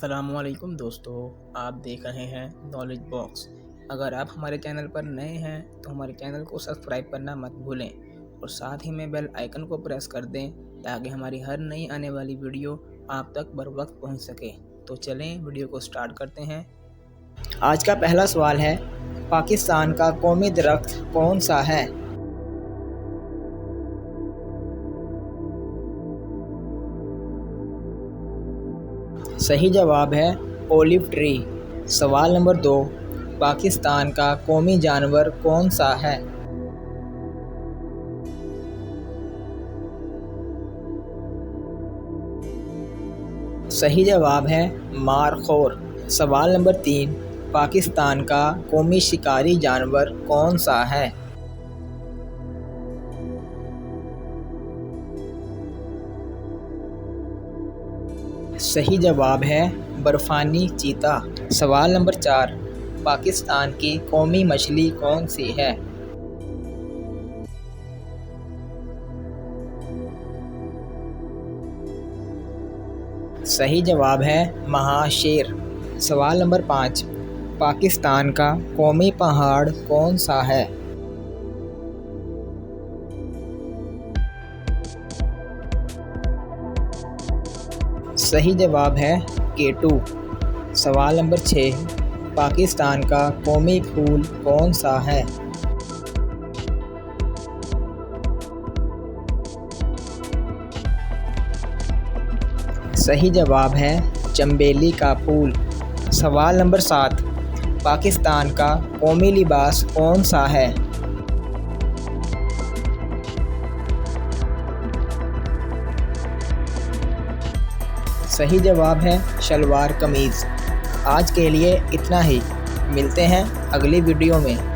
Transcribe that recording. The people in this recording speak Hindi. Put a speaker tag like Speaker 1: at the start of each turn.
Speaker 1: अस्सलामुअलैकुम दोस्तों, आप देख रहे हैं नॉलेज बॉक्स। अगर आप हमारे चैनल पर नए हैं तो हमारे चैनल को सब्सक्राइब करना मत भूलें और साथ ही में बेल आइकन को प्रेस कर दें ताकि हमारी हर नई आने वाली वीडियो आप तक बर वक्त पहुँच सके। तो चलें वीडियो को स्टार्ट करते हैं।
Speaker 2: आज का पहला सवाल है, पाकिस्तान का कौमी दरख्त कौन सा है? सही जवाब है ओलिव ट्री। सवाल नंबर 2, पाकिस्तान का कौमी जानवर कौन सा है? सही जवाब है मारखोर। सवाल नंबर 3, पाकिस्तान का कौमी शिकारी जानवर कौन सा है? सही जवाब है बर्फानी चीता। सवाल नंबर 4, पाकिस्तान की कौमी मछली कौन सी है? सही जवाब है महाशेर। सवाल नंबर 5, पाकिस्तान का कौमी पहाड़ कौन सा है? सही जवाब है केटू। सवाल नंबर 6, पाकिस्तान का कौमी फूल कौन सा है? सही जवाब है चंबेली का फूल। सवाल नंबर 7, पाकिस्तान का कौमी लिबास कौन सा है? सही जवाब है शलवार कमीज़। आज के लिए इतना ही, मिलते हैं अगली वीडियो में।